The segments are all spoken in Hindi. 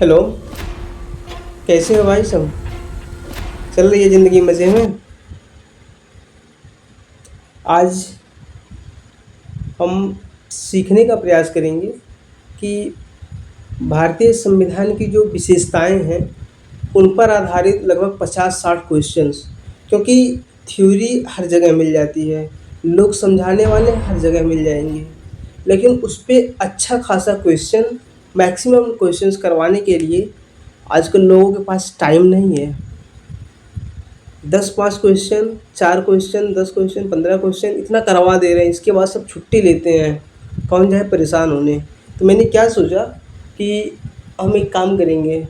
हेलो। कैसे हो भाई सब? चल रही है ज़िंदगी मज़े में। आज हम सीखने का प्रयास करेंगे कि भारतीय संविधान की जो विशेषताएं हैं उन पर आधारित लगभग 50-60 क्वेश्चंस। क्योंकि थ्योरी हर जगह मिल जाती है, लोग समझाने वाले हर जगह मिल जाएंगे, लेकिन उस पे अच्छा खासा क्वेश्चन, मैक्सिमम क्वेश्चंस करवाने के लिए आजकल लोगों के पास टाइम नहीं है। 10 5 क्वेश्चन, 4 क्वेश्चन, 10 क्वेश्चन, 15 क्वेश्चन इतना करवा दे रहे हैं, इसके बाद सब छुट्टी लेते हैं। कौन जाए परेशान होने। तो मैंने क्या सोचा कि हम एक काम करेंगे,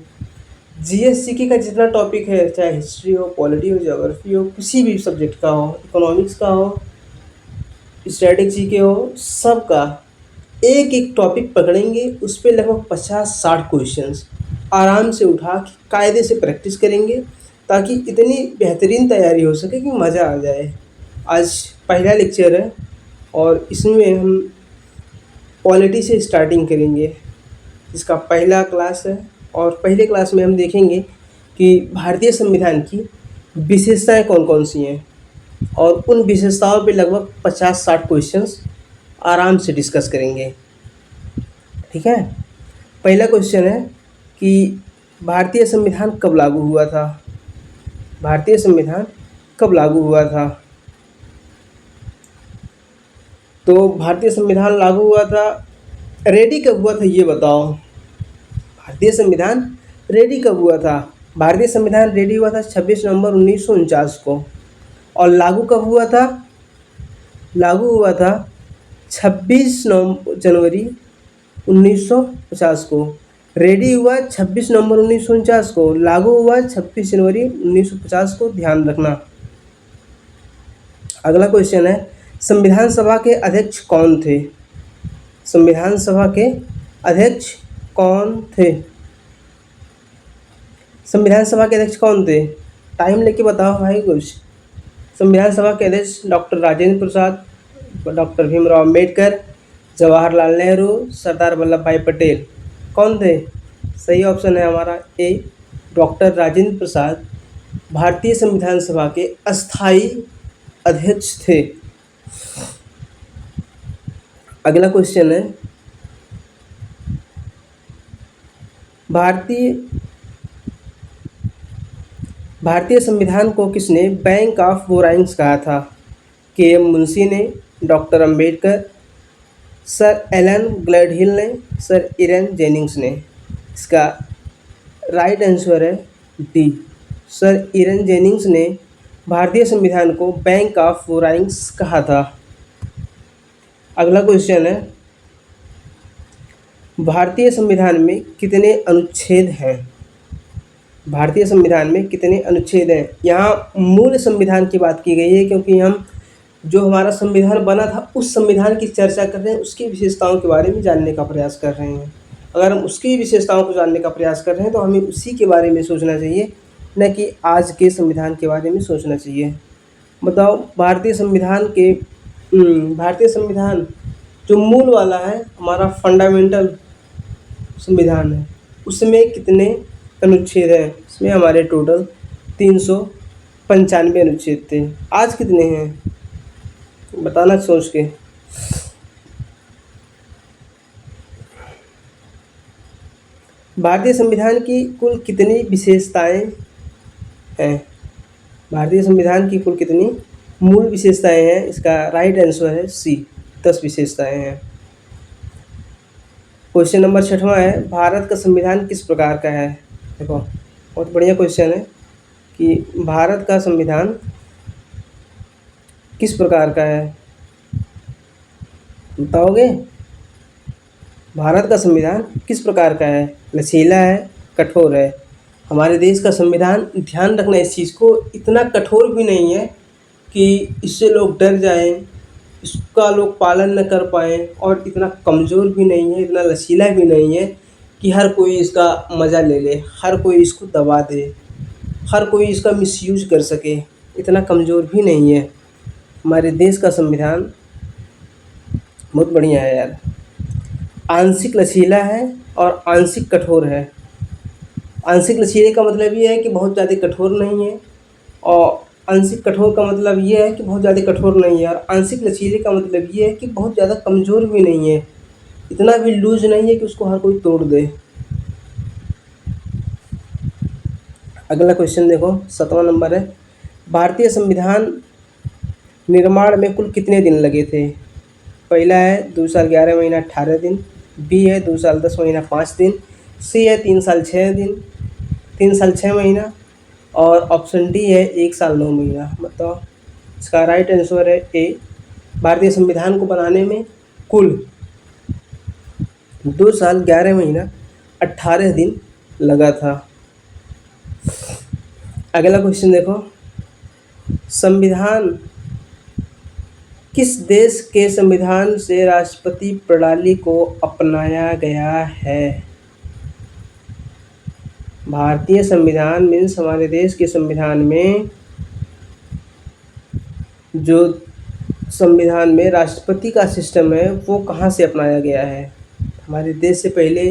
जीएस जीके का जितना टॉपिक है, चाहे हिस्ट्री हो, पॉलिटी हो, ज्योग्राफी हो, किसी भी सब्जेक्ट का हो, इकोनॉमिक्स का हो, स्ट्रेटेजी के हो, सबका एक एक टॉपिक पकड़ेंगे, उस पर लगभग 50-60 क्वेश्चंस आराम से उठा के कायदे से प्रैक्टिस करेंगे, ताकि इतनी बेहतरीन तैयारी हो सके कि मज़ा आ जाए। आज पहला लेक्चर है और इसमें हम पॉलिटी से स्टार्टिंग करेंगे। इसका पहला क्लास है और पहले क्लास में हम देखेंगे कि भारतीय संविधान की विशेषताएं कौन कौन सी हैं, और उन विशेषताओं पे लगभग 50-60 क्वेश्चंस आराम से डिस्कस करेंगे। ठीक है। पहला क्वेश्चन है कि भारतीय संविधान कब लागू हुआ था। भारतीय संविधान कब लागू हुआ था? तो भारतीय संविधान लागू हुआ था, रेडी कब हुआ था ये बताओ। भारतीय संविधान रेडी कब हुआ था? भारतीय संविधान रेडी हुआ था 26 नवंबर 1949 को। और लागू कब हुआ था? लागू हुआ था 26 जनवरी 1950 को। रेडी हुआ 26 नवंबर 1949 को, लागू हुआ 26 जनवरी 1950 को, ध्यान रखना। अगला क्वेश्चन है, संविधान सभा के अध्यक्ष कौन थे? संविधान सभा के अध्यक्ष कौन थे? संविधान सभा के अध्यक्ष कौन थे? टाइम लेके बताओ भाई कुछ। संविधान सभा के अध्यक्ष डॉक्टर राजेंद्र प्रसाद, डॉक्टर भीमराव अम्बेडकर, जवाहरलाल नेहरू, सरदार वल्लभ भाई पटेल। कौन थे? सही ऑप्शन है हमारा ए, डॉक्टर राजेंद्र प्रसाद भारतीय संविधान सभा के अस्थाई अध्यक्ष थे। अगला क्वेश्चन है, भारतीय संविधान को किसने बैंक ऑफ बोराइंग्स कहा था? के एम मुंशी ने, डॉक्टर अंबेडकर, सर एलन ग्लैडहिल ने, सर इरन जेनिंग्स ने। इसका राइट आंसर है डी, सर इरन जेनिंग्स ने भारतीय संविधान को बैंक ऑफ बोराइंग्स कहा था। अगला क्वेश्चन है, भारतीय संविधान में कितने अनुच्छेद हैं? भारतीय संविधान में कितने अनुच्छेद हैं? यहाँ मूल संविधान की बात की गई है, क्योंकि हम जो हमारा संविधान बना था उस संविधान की चर्चा कर रहे हैं, उसकी विशेषताओं के बारे में जानने का प्रयास कर रहे हैं। अगर हम उसकी विशेषताओं को जानने का प्रयास कर रहे हैं तो हमें उसी के बारे में सोचना चाहिए, न कि आज के संविधान के बारे में सोचना चाहिए। बताओ, भारतीय संविधान जो मूल वाला है, हमारा फंडामेंटल संविधान है, उसमें कितने अनुच्छेद हैं? इसमें हमारे टोटल 395 अनुच्छेद थे। आज कितने हैं बताना सोच के। भारतीय संविधान की कुल कितनी विशेषताएं हैं? भारतीय संविधान की कुल कितनी मूल विशेषताएं हैं? इसका राइट आंसर है सी, 10 विशेषताएं हैं। क्वेश्चन नंबर 6वां है, भारत का संविधान किस प्रकार का है? देखो, बहुत बढ़िया क्वेश्चन है कि भारत का संविधान किस प्रकार का है, बताओगे? भारत का संविधान किस प्रकार का है? लचीला है, कठोर है? हमारे देश का संविधान, ध्यान रखना इस चीज़ को, इतना कठोर भी नहीं है कि इससे लोग डर जाएं, इसका लोग पालन न कर पाएँ, और इतना कमज़ोर भी नहीं है, इतना लचीला भी नहीं है कि हर कोई इसका मज़ा ले ले, हर कोई इसको दबा दे, हर कोई इसका मिसयूज कर सके। इतना कमज़ोर भी नहीं है। हमारे देश का संविधान बहुत बढ़िया है यार, आंशिक लचीला है और आंशिक कठोर है। आंशिक लचीले का मतलब ये है कि बहुत ज़्यादा कठोर नहीं है, और आंशिक कठोर का मतलब ये है कि बहुत ज़्यादा कठोर नहीं है, और आंशिक लचीले का मतलब ये है कि बहुत ज़्यादा कमज़ोर भी नहीं है, इतना भी लूज नहीं है कि उसको हर कोई तोड़ दे। अगला क्वेश्चन देखो, 7वां नंबर है, भारतीय संविधान निर्माण में कुल कितने दिन लगे थे? पहला है 2 साल 11 महीना 18 दिन, बी है 2 साल 10 महीना 5 दिन, सी है 3 साल 6 दिन, 3 साल 6 महीना, और ऑप्शन डी है 1 साल 9 महीना। बताओ। इसका राइट आंसर है ए। भारतीय संविधान को बनाने में कुल 2 साल 11 महीना 18 दिन लगा था। अगला क्वेश्चन देखो, संविधान किस देश के संविधान से राष्ट्रपति प्रणाली को अपनाया गया है? भारतीय संविधान मीन्स हमारे देश के संविधान में जो संविधान में राष्ट्रपति का सिस्टम है वो कहाँ से अपनाया गया है? हमारे देश से पहले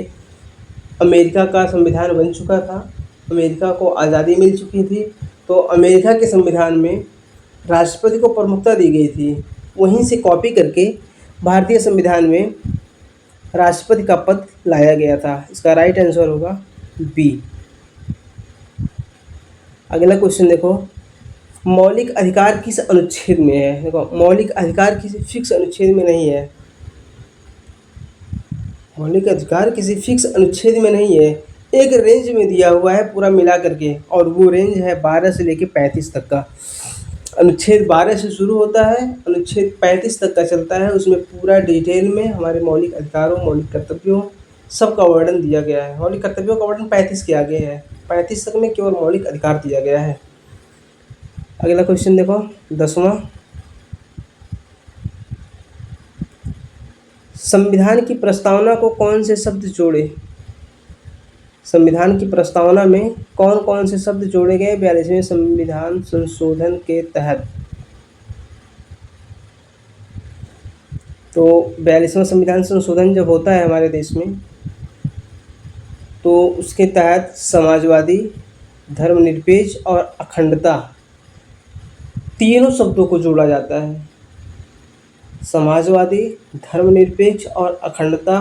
अमेरिका का संविधान बन चुका था, अमेरिका को आज़ादी मिल चुकी थी, तो अमेरिका के संविधान में राष्ट्रपति को प्रमुखता दी गई थी, वहीं से कॉपी करके भारतीय संविधान में राष्ट्रपति का पद लाया गया था। इसका राइट आंसर होगा बी। अगला क्वेश्चन देखो, मौलिक अधिकार किस अनुच्छेद में है? देखो, मौलिक अधिकार किसी फिक्स अनुच्छेद में नहीं है, मौलिक अधिकार किसी फिक्स अनुच्छेद में नहीं है, एक रेंज में दिया हुआ है पूरा मिला करके, और वो रेंज है 12 से लेके 35 तक का। अनुच्छेद 12 से शुरू होता है, अनुच्छेद 35 तक का चलता है, उसमें पूरा डिटेल में हमारे मौलिक अधिकारों, मौलिक कर्तव्यों सबका वर्णन दिया गया है। मौलिक कर्तव्यों का वर्णन 35 के आगे है, 35 तक में केवल मौलिक अधिकार दिया गया है। अगला क्वेश्चन देखो, 10वां, संविधान की प्रस्तावना को कौन से शब्द जोड़े? संविधान की प्रस्तावना में कौन कौन से शब्द जोड़े गए 42वें संविधान संशोधन के तहत? तो 42वां संविधान संशोधन जब होता है हमारे देश में, तो उसके तहत समाजवादी, धर्मनिरपेक्ष और अखंडता तीनों शब्दों को जोड़ा जाता है। समाजवादी, धर्मनिरपेक्ष और अखंडता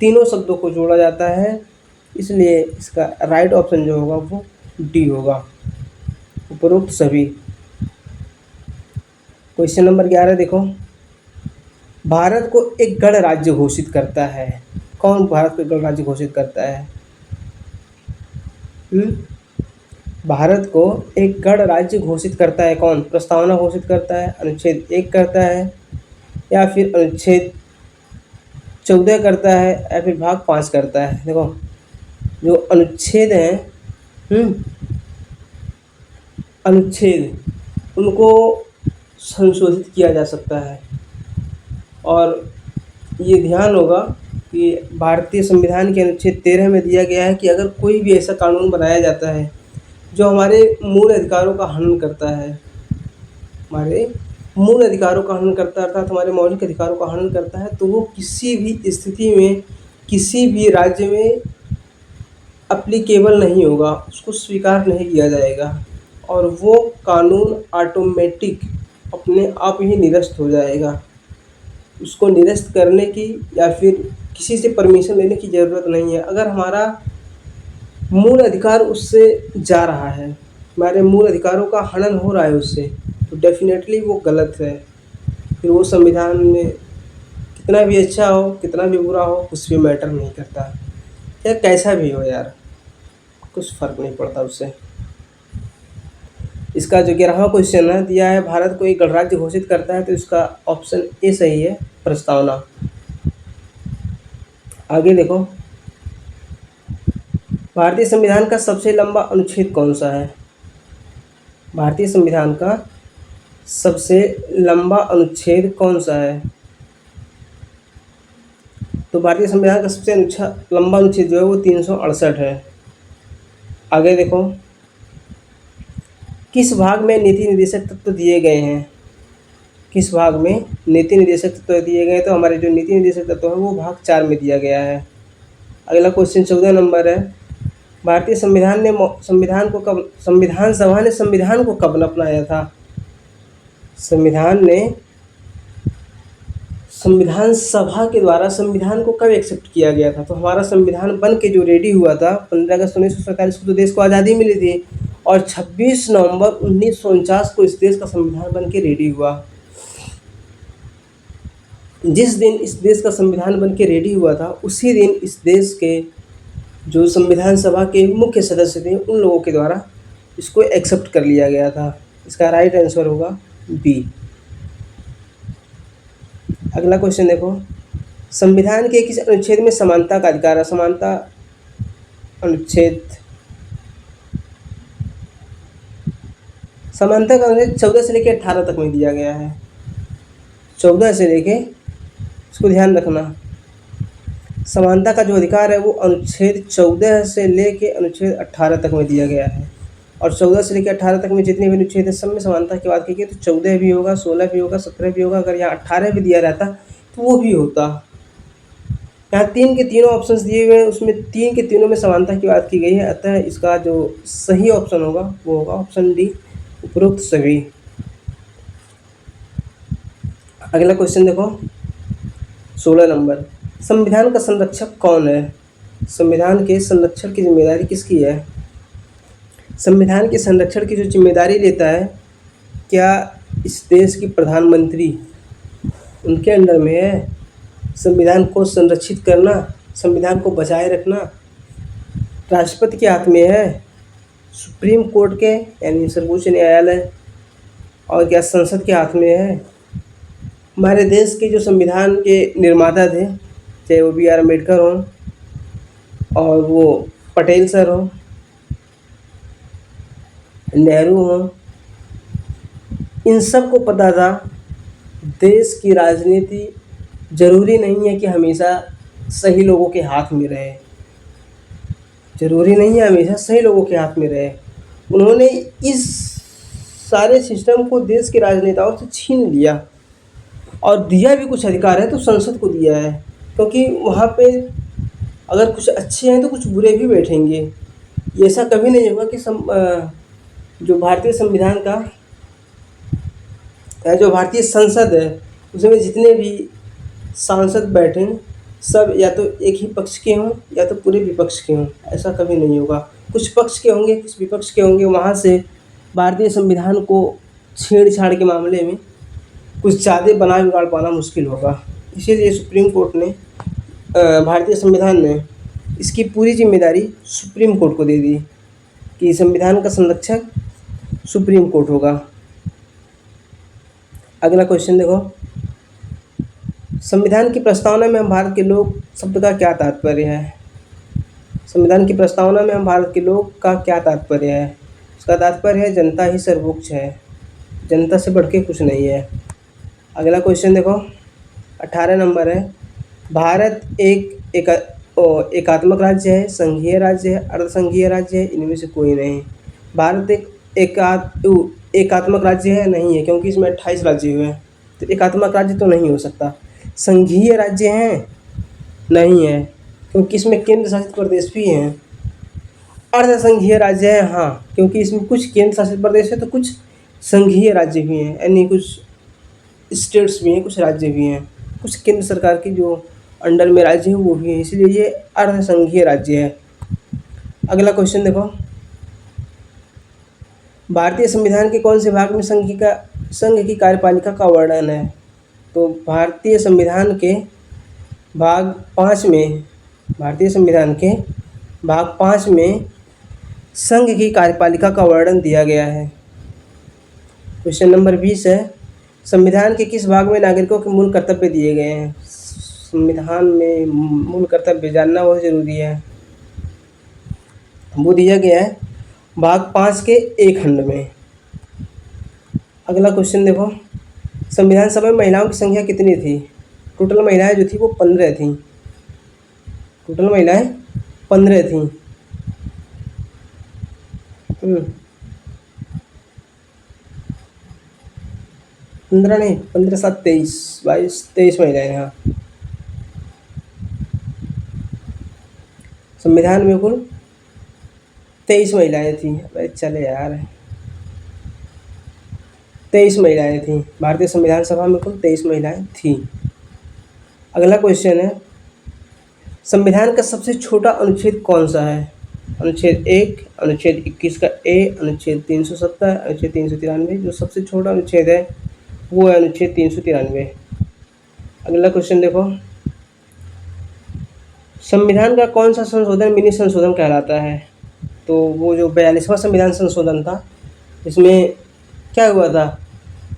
तीनों शब्दों को जोड़ा जाता है, इसलिए इसका राइट ऑप्शन जो होगा वो डी होगा, उपरोक्त सभी। क्वेश्चन नंबर 11 देखो, भारत को एक गणराज्य घोषित करता है। कौन भारत को गणराज्य घोषित करता है? भारत को एक गणराज्य घोषित करता है कौन? प्रस्तावना घोषित करता है, अनुच्छेद 1 करता है, या फिर अनुच्छेद 14 करता है, या फिर भाग 5 करता है। देखो, जो अनुच्छेद हैं, अनुच्छेद उनको संशोधित किया जा सकता है, और ये ध्यान होगा कि भारतीय संविधान के अनुच्छेद 13 में दिया गया है कि अगर कोई भी ऐसा कानून बनाया जाता है जो हमारे मूल अधिकारों का हनन करता है, हमारे मूल अधिकारों का हनन करता है, अर्थात हमारे मौलिक अधिकारों का हनन करता है, तो वो किसी भी स्थिति में किसी भी राज्य में एप्लीकेबल नहीं होगा, उसको स्वीकार नहीं किया जाएगा, और वो कानून ऑटोमेटिक अपने आप ही निरस्त हो जाएगा। उसको निरस्त करने की या फिर किसी से परमिशन लेने की ज़रूरत नहीं है। अगर हमारा मूल अधिकार उससे जा रहा है, हमारे मूल अधिकारों का हनन हो रहा है उससे, तो डेफिनेटली वो गलत है। फिर वो संविधान में कितना भी अच्छा हो, कितना भी बुरा हो, कुछ भी मैटर नहीं करता, या कैसा भी हो यार, कुछ फ़र्क नहीं पड़ता उससे। इसका जो 11वां क्वेश्चन है दिया है, भारत को एक गणराज्य घोषित करता है, तो इसका ऑप्शन ए सही है, प्रस्तावना। आगे देखो, भारतीय संविधान का सबसे लंबा अनुच्छेद कौन सा है? भारतीय संविधान का सबसे लंबा अनुच्छेद कौन सा है? तो भारतीय संविधान का सबसे लंबा अनुच्छेद जो है वो 368 है। आगे देखो, किस भाग में नीति निर्देशक तत्व दिए गए हैं? किस भाग में नीति निर्देशक तत्व दिए गए हैं? तो हमारे जो नीति निर्देशक तत्व है वो भाग 4 में दिया गया है। अगला क्वेश्चन 14 नंबर है, भारतीय संविधान सभा ने संविधान को कब अपनाया था? संविधान सभा के द्वारा संविधान को कब एक्सेप्ट किया गया था? तो हमारा संविधान बन के जो रेडी हुआ था 15 अगस्त 1947 को, तो देश को आज़ादी मिली थी, और 26 नवंबर 1949 को इस देश का संविधान बन के रेडी हुआ। जिस दिन इस देश का संविधान बन के रेडी हुआ था, उसी दिन इस देश के जो संविधान सभा के मुख्य सदस्य थे, उन लोगों के द्वारा इसको एक्सेप्ट कर लिया गया था। इसका राइट आंसर होगा बी। अगला क्वेश्चन देखो, संविधान के किस अनुच्छेद में समानता का अधिकार है? समानता का अनुच्छेद 14 से लेकर 18 तक में दिया गया है। 14 से लेके, इसको ध्यान रखना, समानता का जो अधिकार है वो अनुच्छेद 14 से लेके अनुच्छेद 18 तक में दिया गया है। और 14 से लेकर 18 तक में जितने भी अनुच्छेद हैं, सब में समानता की बात की गई, तो 14 भी होगा, 16 भी होगा, 17 भी होगा। अगर यहाँ 18 भी दिया रहता तो वो भी होता। यहाँ 3 के तीनों ऑप्शंस दिए हुए हैं, उसमें 3 के तीनों में समानता की बात की गई है, अतः इसका जो सही ऑप्शन होगा वो होगा ऑप्शन डी, उपरोक्त सभी। अगला क्वेश्चन देखो, 16 नंबर, संविधान का संरक्षक कौन है? संविधान के संरक्षण की जिम्मेदारी किसकी है? संविधान के संरक्षण की जो जिम्मेदारी लेता है, क्या इस देश की प्रधानमंत्री उनके अंडर में है? संविधान को संरक्षित करना, संविधान को बचाए रखना राष्ट्रपति के हाथ में है, सुप्रीम कोर्ट के यानी सर्वोच्च न्यायालय और क्या संसद के हाथ में है? हमारे देश के जो संविधान के निर्माता थे, चाहे वो B.R. अम्बेडकर हों और वो पटेल सर हों, नेहरू हों, इन सब को पता था देश की राजनीति ज़रूरी नहीं है कि हमेशा सही लोगों के हाथ में रहे, ज़रूरी नहीं है हमेशा सही लोगों के हाथ में रहे। उन्होंने इस सारे सिस्टम को देश के राजनेताओं से छीन लिया और दिया भी कुछ अधिकार है तो संसद को दिया है, क्योंकि वहाँ पे अगर कुछ अच्छे हैं तो कुछ बुरे भी बैठेंगे। ये ऐसा कभी नहीं होगा कि जो भारतीय संविधान का जो भारतीय संसद है उसमें जितने भी सांसद बैठे सब या तो एक ही पक्ष के हों या तो पूरे विपक्ष के हों, ऐसा कभी नहीं होगा। कुछ पक्ष के होंगे, कुछ विपक्ष के होंगे। वहाँ से भारतीय संविधान को छेड़छाड़ के मामले में कुछ ज़्यादा बना बिगाड़ पाना मुश्किल होगा। इसीलिए सुप्रीम कोर्ट ने भारतीय संविधान ने इसकी पूरी जिम्मेदारी सुप्रीम कोर्ट को दे दी कि संविधान का संरक्षक सुप्रीम कोर्ट होगा। अगला क्वेश्चन देखो, संविधान की प्रस्तावना में हम भारत के लोग शब्द का क्या तात्पर्य है? संविधान की प्रस्तावना में हम भारत के लोग का क्या तात्पर्य है? उसका तात्पर्य है जनता ही सर्वोच्च है, जनता से बढ़ के कुछ नहीं है। अगला क्वेश्चन देखो, 18 नंबर है, भारत एकात्मक राज्य है, संघीय राज्य है, अर्धसंघीय राज्य है, इनमें से कोई नहीं। भारत एकात्मक राज्य है नहीं है, क्योंकि इसमें 28 राज्य हुए हैं, तो एकात्मक राज्य तो नहीं हो सकता। संघीय राज्य हैं नहीं है, क्योंकि इसमें केंद्र शासित प्रदेश भी हैं। अर्धसंघीय राज्य है हाँ, क्योंकि इसमें कुछ केंद्र शासित प्रदेश है तो कुछ संघीय राज्य भी हैं, यानी कुछ स्टेट्स भी हैं, कुछ राज्य भी हैं, कुछ केंद्र सरकार की जो अंडर में राज्य हैं वो भी हैं, इसलिए ये अर्धसंघीय राज्य है। अगला क्वेश्चन देखो, भारतीय संविधान के कौन से भाग में संघ की कार्यपालिका का वर्णन है? तो भारतीय संविधान के भाग 5 में, भारतीय संविधान के भाग 5 में संघ की कार्यपालिका का वर्णन दिया गया है। क्वेश्चन नंबर 20 है, संविधान के किस भाग में नागरिकों के मूल कर्तव्य दिए गए हैं? संविधान में मूल कर्तव्य जानना बहुत ज़रूरी है। वो दिया गया है भाग 5 के ए खंड में। अगला क्वेश्चन देखो, संविधान सभा में महिलाओं की संख्या कितनी थी? टोटल महिलाएं जो थी वो 15 थीं। टोटल महिलाएं 15 थीं। 15 नहीं, 15 7 23 22 23 महिलाएं हैं। हाँ, संविधान में कुल 23 महिलाएं थीं। अरे चले यार, 23 महिलाएं थीं। भारतीय संविधान सभा में कुल 23 महिलाएं थीं। अगला क्वेश्चन है, संविधान का सबसे छोटा अनुच्छेद कौन सा है? अनुच्छेद 1, अनुच्छेद 21 का ए, अनुच्छेद 370, अनुच्छेद 393। जो सबसे छोटा अनुच्छेद है वो है अनुच्छेद 393। अगला क्वेश्चन देखो, संविधान का कौन सा संशोधन मिनी संशोधन कहलाता है? तो वो जो 42वां संविधान संशोधन था, इसमें क्या हुआ था,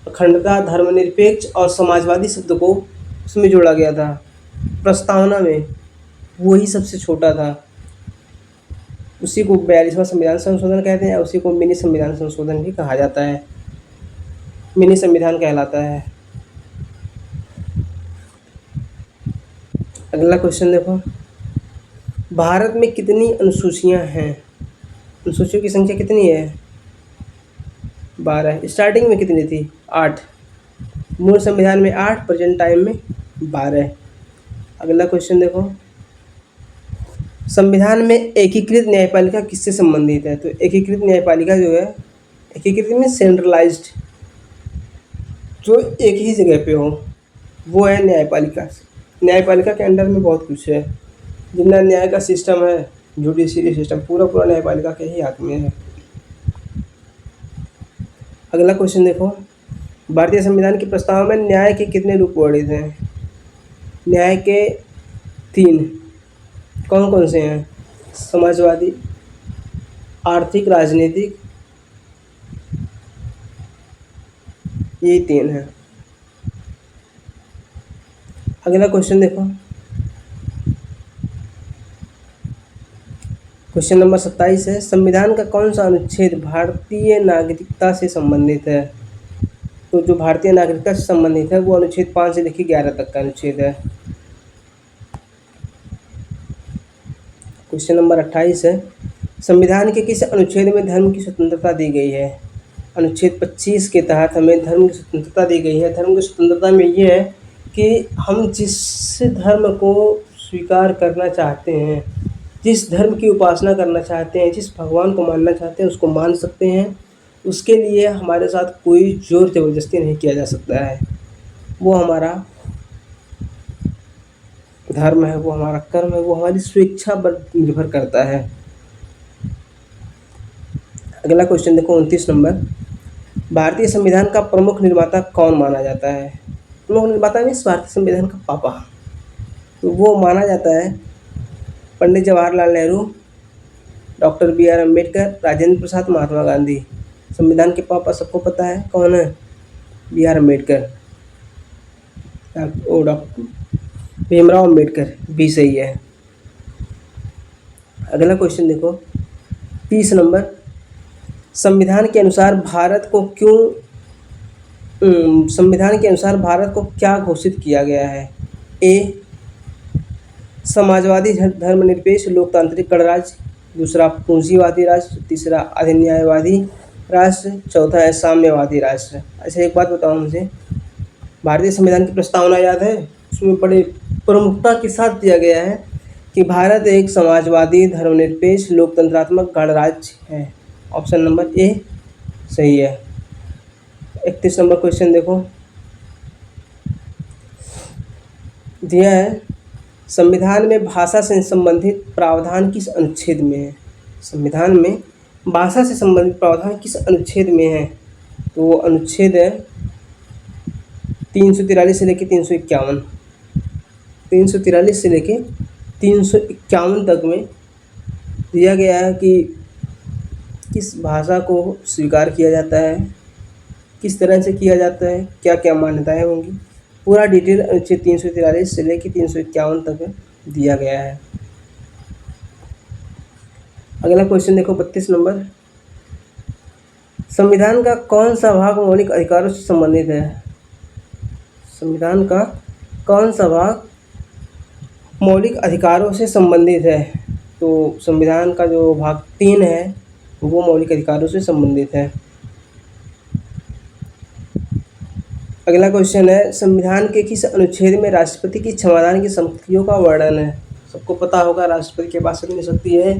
अखंडता, धर्मनिरपेक्ष और समाजवादी शब्द को उसमें जोड़ा गया था प्रस्तावना में, वही सबसे छोटा था। उसी को 42वां संविधान संशोधन कहते हैं, उसी को मिनी संविधान संशोधन भी कहा जाता है, मिनी संविधान कहलाता है। अगला क्वेश्चन देखो, भारत में कितनी अनुसूचियां हैं? अनुसूचियों की संख्या कितनी है? 12। स्टार्टिंग में कितनी थी? 8। मूल संविधान में 8, प्रेजेंट टाइम में 12। अगला क्वेश्चन देखो, संविधान में एकीकृत न्यायपालिका किससे संबंधित है? तो एकीकृत न्यायपालिका जो है, एकीकृत में सेंट्रलाइज्ड, जो एक ही जगह पे हो, वो है न्यायपालिका। न्यायपालिका के अंडर में बहुत कुछ है, जितना न्याय का सिस्टम है, जुडिशरी सिस्टम, पूरा न्यायपालिका के ही हाथ में है। अगला क्वेश्चन देखो, भारतीय संविधान की प्रस्तावना में न्याय के कितने रूप वर्णित हैं? न्याय के 3। कौन कौन से हैं? समाजवादी, आर्थिक, राजनीतिक, ये 3 हैं। अगला क्वेश्चन देखो, क्वेश्चन नंबर 27 है, संविधान का कौन सा अनुच्छेद भारतीय नागरिकता से संबंधित है? तो जो भारतीय नागरिकता से संबंधित है वो अनुच्छेद 5 से लेकर 11 तक का अनुच्छेद है। क्वेश्चन नंबर 28 है, संविधान के किस अनुच्छेद में धर्म की स्वतंत्रता दी गई है? अनुच्छेद 25 के तहत हमें धर्म की स्वतंत्रता दी गई है। धर्म की स्वतंत्रता में ये है कि हम जिस धर्म को स्वीकार करना चाहते हैं, जिस धर्म की उपासना करना चाहते हैं, जिस भगवान को मानना चाहते हैं, उसको मान सकते हैं। उसके लिए हमारे साथ कोई ज़ोर ज़बरदस्ती नहीं किया जा सकता है। वो हमारा धर्म है, वो हमारा कर्म है, वो हमारी स्वेच्छा पर निर्भर करता है। अगला क्वेश्चन देखो, 29 नंबर, भारतीय संविधान का प्रमुख निर्माता कौन माना जाता है? प्रमुख निर्माता मीन्स भारतीय संविधान का पापा। तो वो माना जाता है पंडित जवाहरलाल नेहरू, डॉक्टर बी.आर. अम्बेडकर, राजेंद्र प्रसाद, महात्मा गांधी। संविधान के पापा सबको पता है कौन है? बी.आर. अम्बेडकर, ओ डॉक्टर भीमराव अम्बेडकर भी सही है। अगला क्वेश्चन देखो, 30 नंबर, संविधान के अनुसार भारत को क्या घोषित किया गया है? ए, समाजवादी, धर्मनिरपेक्ष, लोकतांत्रिक गणराज्य। दूसरा, पूंजीवादी राष्ट्र। तीसरा, अधिन्यायवादी राष्ट्र। चौथा है साम्यवादी राष्ट्र। अच्छा, एक बात बताओ मुझे, भारतीय संविधान की प्रस्तावना याद है? उसमें बड़े प्रमुखता के साथ दिया गया है कि भारत एक समाजवादी, धर्मनिरपेक्ष, लोकतंत्रात्मक गणराज्य है। ऑप्शन नंबर ए सही है। 31 नंबर क्वेश्चन देखो, दिया है, संविधान में भाषा से संबंधित प्रावधान किस अनुच्छेद में है? संविधान में भाषा से संबंधित प्रावधान किस अनुच्छेद में है? तो वो अनुच्छेद है 343 से लेकर 351। 343 से लेके 351 तक में दिया गया है कि किस भाषा को स्वीकार किया जाता है, किस तरह से किया जाता है, क्या क्या मान्यताएं होंगी, पूरा डिटेल अनुच्छेद 343 से लेकर 351 तक दिया गया है। अगला क्वेश्चन देखो, 32 नंबर, संविधान का कौन सा भाग मौलिक अधिकारों से संबंधित है? संविधान का कौन सा भाग मौलिक अधिकारों से संबंधित है? तो संविधान का जो भाग 3 है वो मौलिक अधिकारों से संबंधित है। अगला क्वेश्चन है, संविधान के किस अनुच्छेद में राष्ट्रपति की क्षमादान की शक्तियों का वर्णन है? सबको पता होगा राष्ट्रपति के पास इतनी शक्ति है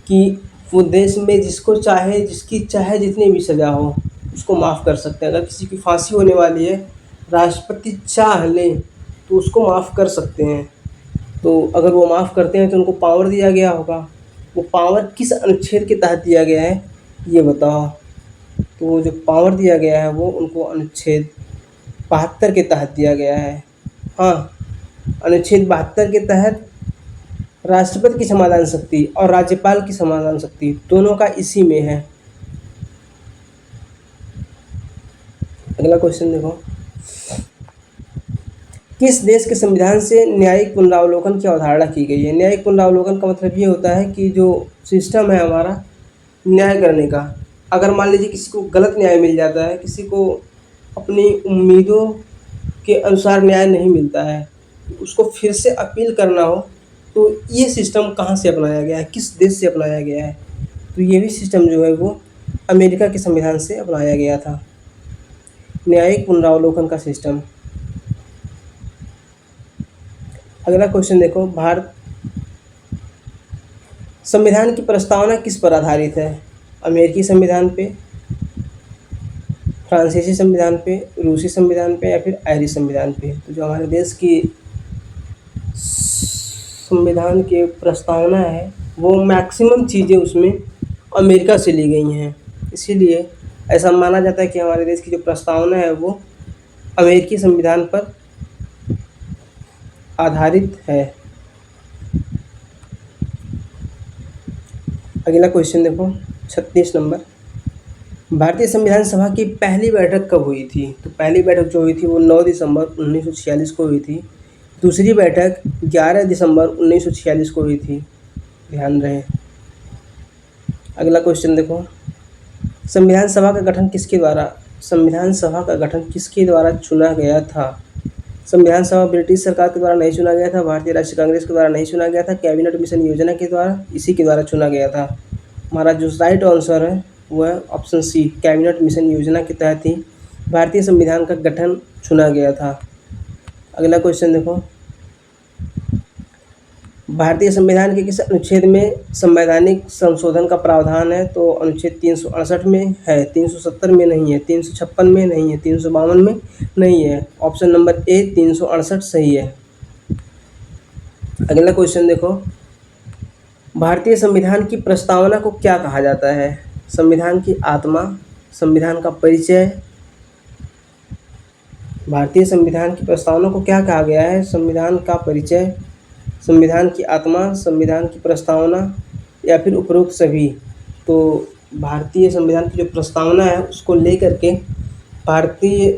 कि वो देश में जिसको चाहे, जिसकी चाहे जितनी भी सज़ा हो, उसको माफ़ कर सकते हैं। अगर किसी की फांसी होने वाली है, राष्ट्रपति चाह लें तो उसको माफ़ कर सकते हैं। तो अगर वो माफ़ करते हैं तो उनको पावर दिया गया होगा। वो पावर किस अनुच्छेद के तहत दिया गया है, ये बताओ। तो वो जो पावर दिया गया है वो उनको अनुच्छेद 72 के तहत दिया गया है। हाँ, अनुच्छेद 72 के तहत राष्ट्रपति की समाधान शक्ति और राज्यपाल की समाधान शक्ति दोनों का इसी में है। अगला क्वेश्चन देखो, किस देश के संविधान से न्यायिक पुनरावलोकन की अवधारणा की गई है? न्यायिक पुनरावलोकन का मतलब ये होता है कि जो सिस्टम है हमारा न्याय करने का, अगर मान लीजिए किसी को गलत न्याय मिल जाता है, किसी को अपनी उम्मीदों के अनुसार न्याय नहीं मिलता है, उसको फिर से अपील करना हो, तो ये सिस्टम कहाँ से अपनाया गया है, किस देश से अपनाया गया है? तो ये भी सिस्टम जो है वो अमेरिका के संविधान से अपनाया गया था, न्यायिक पुनरावलोकन का सिस्टम। अगला क्वेश्चन देखो, भारत संविधान की प्रस्तावना किस पर आधारित है? अमेरिकी संविधान पे, फ्रांसीसी संविधान पे, रूसी संविधान पे या फिर आयरिश संविधान पे? तो जो हमारे देश की संविधान की प्रस्तावना है वो मैक्सिमम चीज़ें उसमें अमेरिका से ली गई हैं, इसीलिए ऐसा माना जाता है कि हमारे देश की जो प्रस्तावना है वो अमेरिकी संविधान पर आधारित है। अगला क्वेश्चन देखो, 36 नंबर, भारतीय संविधान सभा की पहली बैठक कब हुई थी? तो पहली बैठक जो हुई थी वो 9 दिसंबर 1946 को हुई थी। दूसरी बैठक 11 दिसंबर 1946 को हुई थी, ध्यान रहे। अगला क्वेश्चन देखो, संविधान सभा का गठन किसके द्वारा चुना गया था? संविधान सभा ब्रिटिश सरकार के द्वारा नहीं चुना गया था, भारतीय राष्ट्रीय कांग्रेस के द्वारा नहीं चुना गया था, कैबिनेट मिशन योजना के द्वारा, इसी के द्वारा चुना गया था। हमारा जो राइट आंसर है वो है ऑप्शन सी, कैबिनेट मिशन योजना के तहत ही भारतीय संविधान का गठन चुना गया था। अगला क्वेश्चन देखो, भारतीय संविधान के किस अनुच्छेद में संवैधानिक संशोधन का प्रावधान है? तो अनुच्छेद 368 में है, 370 में नहीं है, 356 में नहीं है, 352 में नहीं है। ऑप्शन नंबर ए 368 सही है। अगला क्वेश्चन देखो, भारतीय संविधान की प्रस्तावना को क्या कहा जाता है? संविधान की आत्मा, संविधान का परिचय। भारतीय संविधान की प्रस्तावना को क्या कहा गया है? संविधान का परिचय, संविधान की आत्मा, संविधान की प्रस्तावना या फिर उपरोक्त सभी। तो भारतीय संविधान की जो प्रस्तावना है उसको लेकर के भारतीय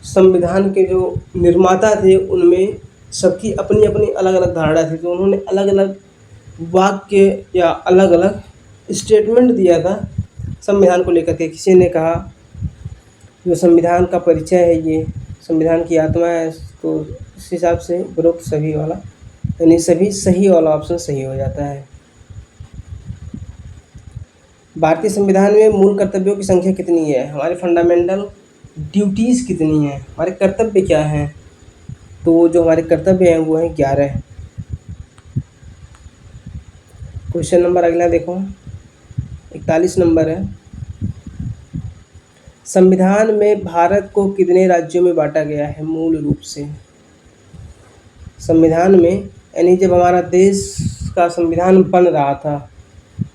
संविधान के जो निर्माता थे उनमें सबकी अपनी अपनी अलग अलग धारणा थी, तो उन्होंने अलग अलग वाक्य या अलग अलग स्टेटमेंट दिया था संविधान को लेकर के। किसी ने कहा जो संविधान का परिचय है ये संविधान की आत्मा है, तो इस हिसाब से उपरोक्त सभी वाला यानी सभी सही वाला ऑप्शन सही हो जाता है। भारतीय संविधान में मूल कर्तव्यों की संख्या कितनी है? हमारे फंडामेंटल ड्यूटीज़ कितनी हैं, हमारे कर्तव्य क्या हैं? तो जो हमारे कर्तव्य हैं वो हैं 11। क्वेश्चन नंबर अगला देखो, 41 नंबर है, संविधान में भारत को कितने राज्यों में बांटा गया है? मूल रूप से संविधान में यानी जब हमारा देश का संविधान बन रहा था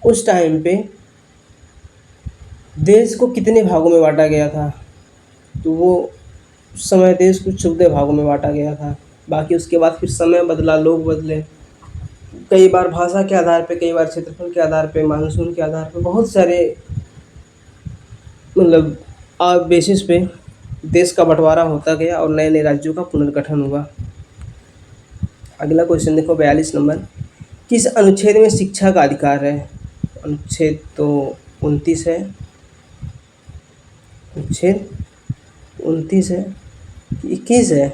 उस टाइम पे देश को कितने भागों में बांटा गया था? तो वो उस समय देश को 14 भागों में बांटा गया था। बाकी उसके बाद फिर समय बदला, लोग बदले, कई बार भाषा के आधार पे, कई बार क्षेत्रफल के आधार पे, मानसून के आधार पे, बहुत सारे मतलब बेसिस पे देश का बंटवारा होता गया और नए नए राज्यों का पुनर्गठन हुआ। अगला क्वेश्चन देखो, 42 नंबर, किस अनुच्छेद में शिक्षा का अधिकार है? अनुच्छेद तो 29 है, अनुच्छेद 29 है कि 21 है,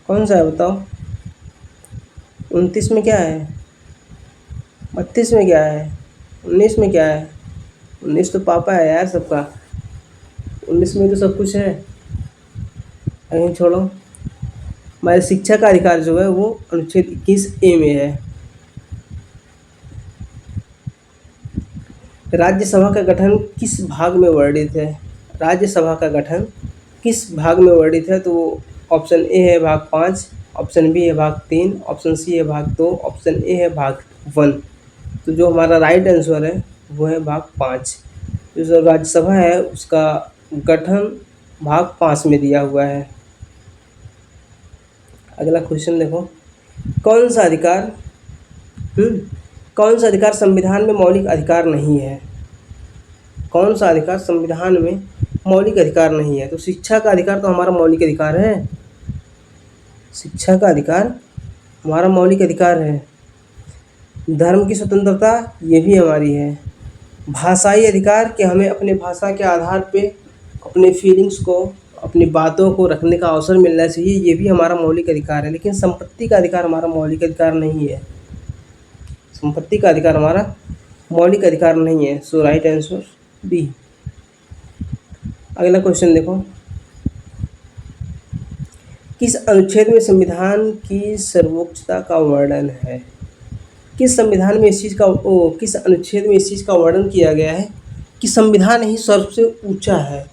कौन सा है बताओ? 29 में क्या है, 32 में क्या है, 19 में क्या है? 19 तो पापा है यार सबका, 19 में तो सब कुछ है। कहीं छोड़ो, हमारे शिक्षा का अधिकार जो है वो अनुच्छेद 21A में है। राज्यसभा का गठन किस भाग में वर्णित है? राज्यसभा का गठन किस भाग में वर्णित है? तो ऑप्शन ए है भाग 5, ऑप्शन बी है भाग 3, ऑप्शन सी है भाग 2, ऑप्शन ए है भाग 1। तो जो हमारा राइट आंसर है वो है भाग 5। जो राज्यसभा है उसका गठन भाग 5 में दिया हुआ है। अगला क्वेश्चन देखो, कौन सा अधिकार कौन सा अधिकार संविधान में मौलिक अधिकार नहीं है? कौन सा अधिकार संविधान में मौलिक अधिकार नहीं है? तो शिक्षा का अधिकार तो हमारा मौलिक अधिकार है। शिक्षा का अधिकार हमारा मौलिक अधिकार है। धर्म की स्वतंत्रता ये भी हमारी है। भाषाई अधिकार कि हमें अपने भाषा के आधार पे अपने फीलिंग्स को, अपनी बातों को रखने का अवसर मिलना चाहिए, ये भी हमारा मौलिक अधिकार है। लेकिन संपत्ति का अधिकार हमारा मौलिक अधिकार नहीं है। संपत्ति का अधिकार हमारा मौलिक अधिकार नहीं है। सो राइट आंसर बी। अगला क्वेश्चन देखो, किस अनुच्छेद में संविधान की सर्वोच्चता का वर्णन है? किस संविधान में इस चीज़ का किस अनुच्छेद में इस चीज़ का वर्णन किया गया है कि संविधान ही सबसे ऊंचा है,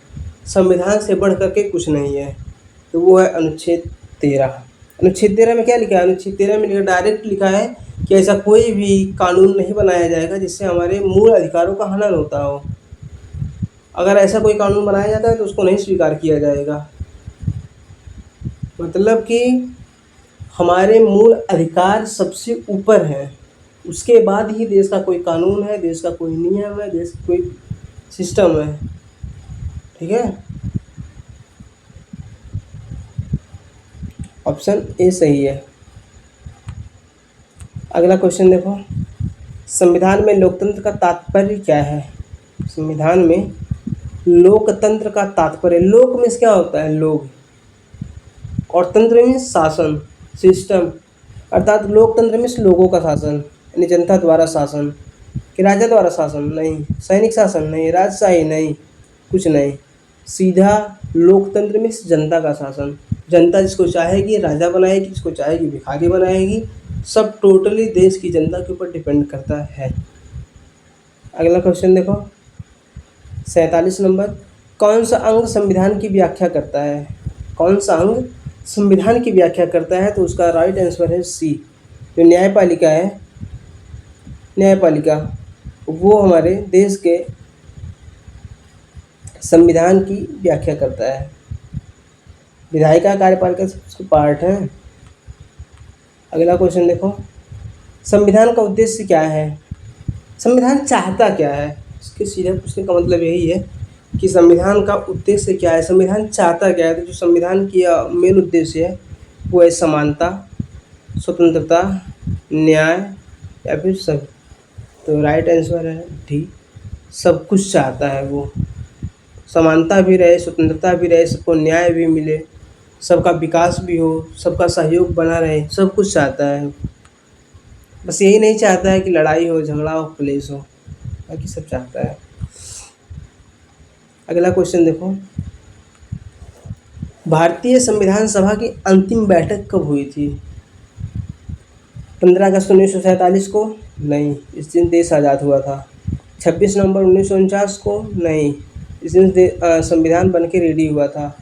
संविधान से बढ़ करके कुछ नहीं है? तो वो है अनुच्छेद 13। अनुच्छेद 13 में क्या लिखा है? अनुच्छेद 13 में डायरेक्ट लिखा है कि ऐसा कोई भी कानून नहीं बनाया जाएगा जिससे हमारे मूल अधिकारों का हनन होता हो। अगर ऐसा कोई कानून बनाया जाता है तो उसको नहीं स्वीकार किया जाएगा। मतलब कि हमारे मूल अधिकार सबसे ऊपर हैं, उसके बाद ही देश का कोई कानून है, देश का कोई नियम है, देश का कोई सिस्टम है। ठीक है, ऑप्शन ए सही है। अगला क्वेश्चन देखो, संविधान में लोकतंत्र का तात्पर्य क्या है? संविधान में लोकतंत्र का तात्पर्य, लोक में क्या होता है? लोग, और तंत्र में शासन, सिस्टम, अर्थात लोकतंत्र में लोगों का शासन, यानी जनता द्वारा शासन। कि राजा द्वारा शासन नहीं, सैनिक शासन नहीं, राजशाही नहीं, कुछ नहीं, सीधा लोकतंत्र में जनता का शासन। जनता जिसको चाहेगी राजा बनाएगी, जिसको चाहेगी भिखारी बनाएगी, सब टोटली देश की जनता के ऊपर डिपेंड करता है। अगला क्वेश्चन देखो, 47 नंबर, कौन सा अंग संविधान की व्याख्या करता है? कौन सा अंग संविधान की व्याख्या करता है? तो उसका राइट आंसर है सी। जो न्यायपालिका है, न्यायपालिका वो हमारे देश के संविधान की व्याख्या करता है। विधायिका कार्यपालिका उसका पार्ट है। अगला क्वेश्चन देखो, संविधान का उद्देश्य क्या है? संविधान चाहता क्या है? इसके सीधे पूछने का मतलब यही है कि संविधान का उद्देश्य क्या है, संविधान चाहता क्या है। तो जो संविधान की मेन उद्देश्य है वो है समानता, स्वतंत्रता, न्याय या फिर सब। तो राइट आंसर है डी, सब कुछ चाहता है वो। समानता भी रहे, स्वतंत्रता भी रहे, सबको न्याय भी मिले, सबका विकास भी हो, सबका सहयोग बना रहे, सब कुछ चाहता है। बस यही नहीं चाहता है कि लड़ाई हो, झगड़ा हो, क्लेश हो, बाकी सब चाहता है। अगला क्वेश्चन देखो, भारतीय संविधान सभा की अंतिम बैठक कब हुई थी? 15 अगस्त 1947 को? नहीं, इस दिन देश आज़ाद हुआ था। 26 नवंबर 1949 को? नहीं, इस दिन संविधान बन के रेडी हुआ था।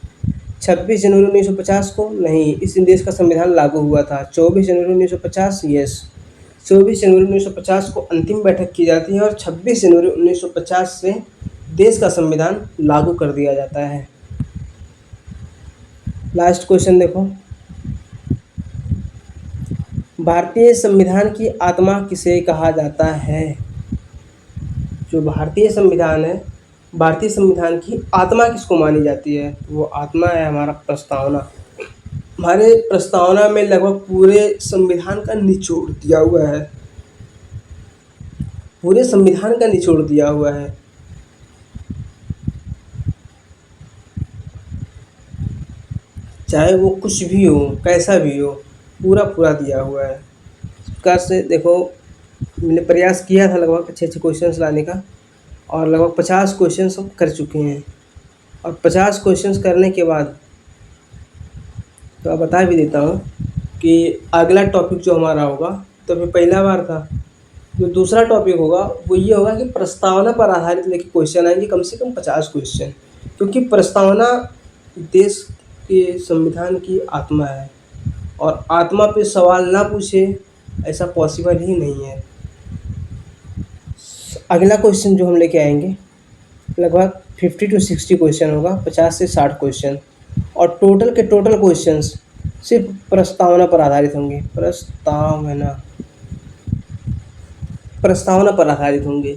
26 जनवरी 1950 को? नहीं, इस दिन देश का संविधान लागू हुआ था। 24 जनवरी 1950? यस, 24 जनवरी 1950 को अंतिम बैठक की जाती है और 26 जनवरी 1950 से देश का संविधान लागू कर दिया जाता है। लास्ट क्वेश्चन देखो, भारतीय संविधान की आत्मा किसे कहा जाता है? जो भारतीय संविधान है, भारतीय संविधान की आत्मा किसको मानी जाती है? वो आत्मा है हमारा प्रस्तावना। हमारे प्रस्तावना में लगभग पूरे संविधान का निचोड़ दिया हुआ है, पूरे संविधान का निचोड़ दिया हुआ है। चाहे वो कुछ भी हो, कैसा भी हो, पूरा पूरा दिया हुआ है। इस प्रकार से देखो, मैंने प्रयास किया था लगभग अच्छे अच्छे क्वेश्चंस लाने का, और लगभग 50 क्वेश्चंस हम कर चुके हैं। और 50 क्वेश्चंस करने के बाद तो अब बता भी देता हूँ कि अगला टॉपिक जो हमारा होगा, तो अभी पहला बार था, जो दूसरा टॉपिक होगा वो ये होगा कि प्रस्तावना पर आधारित लेके क्वेश्चन आएंगे, कम से कम 50 क्वेश्चन, क्योंकि प्रस्तावना देश के संविधान की आत्मा है और आत्मा पे सवाल ना पूछे ऐसा पॉसिबल ही नहीं है। अगला क्वेश्चन जो हम लेके आएंगे लगभग 50 to 60 क्वेश्चन होगा, 50 से 60 क्वेश्चन, और टोटल के टोटल क्वेश्चंस सिर्फ प्रस्तावना पर आधारित होंगे। प्रस्तावना पर आधारित होंगे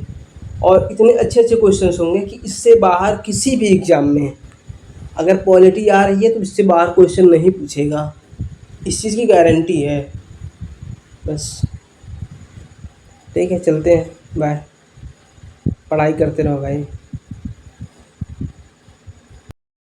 और इतने अच्छे अच्छे क्वेश्चंस होंगे कि इससे बाहर किसी भी एग्ज़ाम में अगर पॉलिटी आ रही है तो इससे बाहर क्वेश्चन नहीं पूछेगा, इस चीज़ की गारंटी है। बस ठीक है, चलते हैं, बाय। पढ़ाई करते रहो भाई।